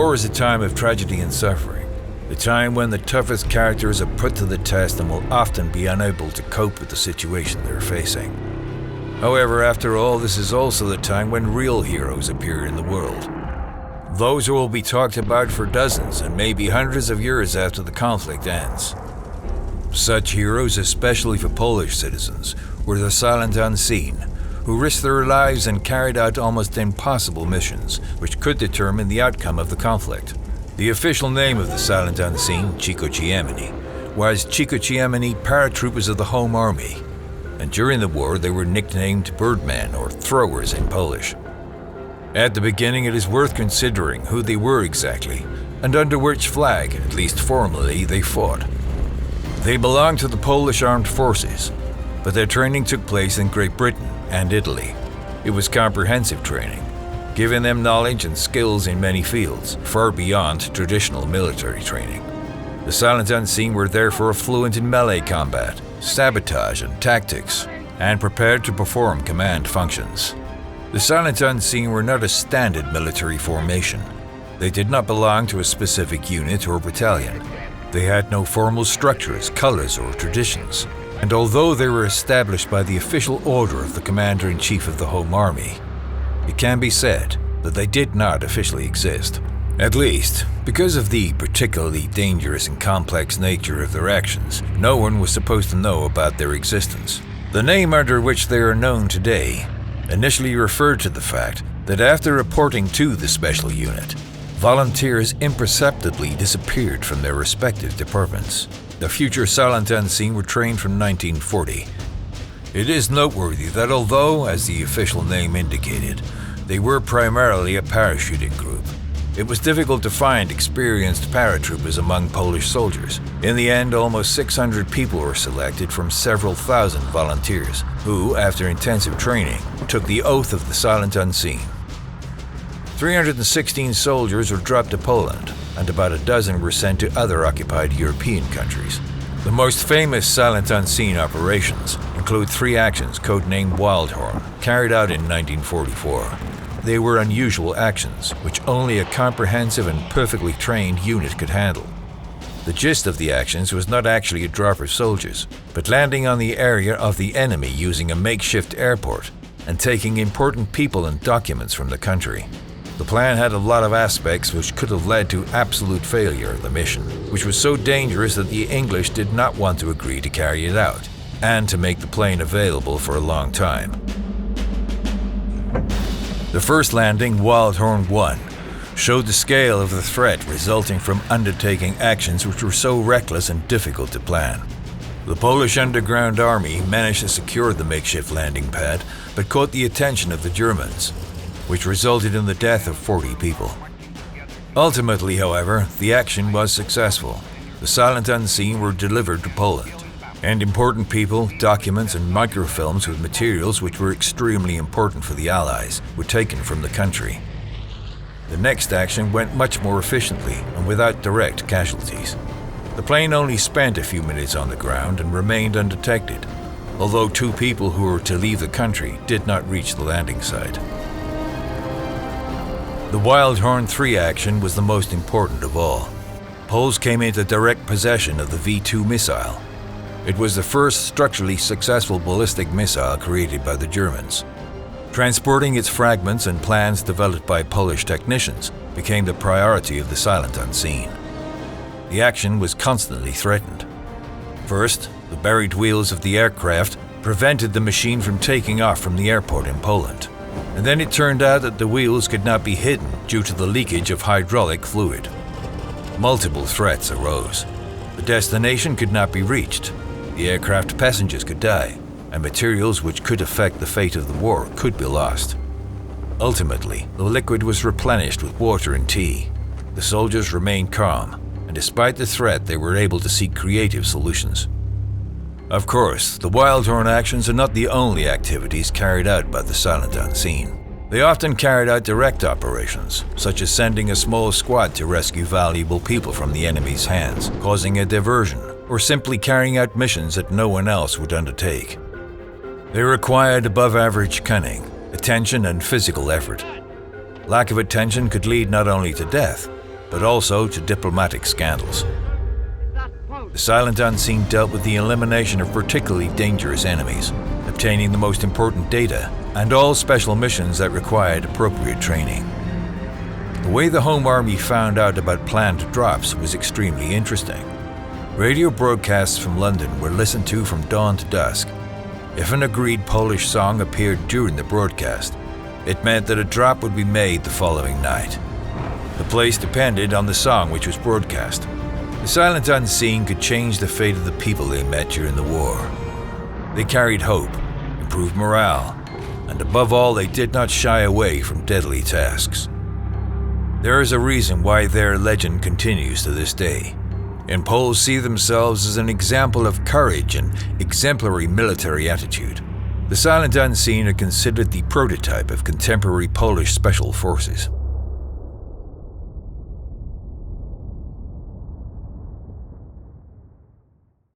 War is a time of tragedy and suffering, a time when the toughest characters are put to the test and will often be unable to cope with the situation they're facing. However, after all, this is also the time when real heroes appear in the world. Those who will be talked about for dozens and maybe hundreds of years after the conflict ends. Such heroes, especially for Polish citizens, were the Silent Unseen, who risked their lives and carried out almost impossible missions, which could determine the outcome of the conflict. The official name of the Silent Unseen, Ciemeni, was Ciemeni Paratroopers of the Home Army, and during the war they were nicknamed Birdmen or Throwers in Polish. At the beginning, it is worth considering who they were exactly, and under which flag, at least formally, they fought. They belonged to the Polish Armed Forces, but their training took place in Great Britain and Italy. It was comprehensive training, giving them knowledge and skills in many fields, far beyond traditional military training. The Silent Unseen were therefore fluent in melee combat, sabotage and tactics, and prepared to perform command functions. The Silent Unseen were not a standard military formation. They did not belong to a specific unit or battalion. They had no formal structures, colors, or traditions. And although they were established by the official order of the Commander-in-Chief of the Home Army, it can be said that they did not officially exist. At least, because of the particularly dangerous and complex nature of their actions, no one was supposed to know about their existence. The name under which they are known today initially referred to the fact that after reporting to the special unit, volunteers imperceptibly disappeared from their respective departments. The future Silent Unseen were trained from 1940. It is noteworthy that although, as the official name indicated, they were primarily a parachuting group, it was difficult to find experienced paratroopers among Polish soldiers. In the end, almost 600 people were selected from several thousand volunteers, who, after intensive training, took the oath of the Silent Unseen. 316 soldiers were dropped to Poland, and about a dozen were sent to other occupied European countries. The most famous Silent Unseen operations include 3 actions codenamed Wildhorn, carried out in 1944. They were unusual actions, which only a comprehensive and perfectly trained unit could handle. The gist of the actions was not actually a drop of soldiers, but landing on the area of the enemy using a makeshift airport and taking important people and documents from the country. The plan had a lot of aspects which could have led to absolute failure of the mission, which was so dangerous that the English did not want to agree to carry it out, and to make the plane available for a long time. The first landing, Wildhorn 1, showed the scale of the threat resulting from undertaking actions which were so reckless and difficult to plan. The Polish Underground Army managed to secure the makeshift landing pad, but caught the attention of the Germans, which resulted in the death of 40 people. Ultimately, however, the action was successful. The Silent Unseen were delivered to Poland, and important people, documents, and microfilms with materials which were extremely important for the Allies were taken from the country. The next action went much more efficiently and without direct casualties. The plane only spent a few minutes on the ground and remained undetected, although 2 people who were to leave the country did not reach the landing site. The Wildhorn 3 action was the most important of all. Poles came into direct possession of the V-2 missile. It was the first structurally successful ballistic missile created by the Germans. Transporting its fragments and plans developed by Polish technicians became the priority of the Silent Unseen. The action was constantly threatened. First, the buried wheels of the aircraft prevented the machine from taking off from the airport in Poland. And then it turned out that the wheels could not be hidden due to the leakage of hydraulic fluid. Multiple threats arose. The destination could not be reached. The aircraft passengers could die, and materials which could affect the fate of the war could be lost. Ultimately, the liquid was replenished with water and tea. The soldiers remained calm, and despite the threat, they were able to seek creative solutions. Of course, the Wildhorn actions are not the only activities carried out by the Silent Unseen. They often carried out direct operations, such as sending a small squad to rescue valuable people from the enemy's hands, causing a diversion, or simply carrying out missions that no one else would undertake. They required above-average cunning, attention, and physical effort. Lack of attention could lead not only to death, but also to diplomatic scandals. The Silent Unseen dealt with the elimination of particularly dangerous enemies, obtaining the most important data, and all special missions that required appropriate training. The way the Home Army found out about planned drops was extremely interesting. Radio broadcasts from London were listened to from dawn to dusk. If an agreed Polish song appeared during the broadcast, it meant that a drop would be made the following night. The place depended on the song which was broadcast. The Silent Unseen could change the fate of the people they met during the war. They carried hope, improved morale, and above all, they did not shy away from deadly tasks. There is a reason why their legend continues to this day, and Poles see themselves as an example of courage and exemplary military attitude. The Silent Unseen are considered the prototype of contemporary Polish special forces.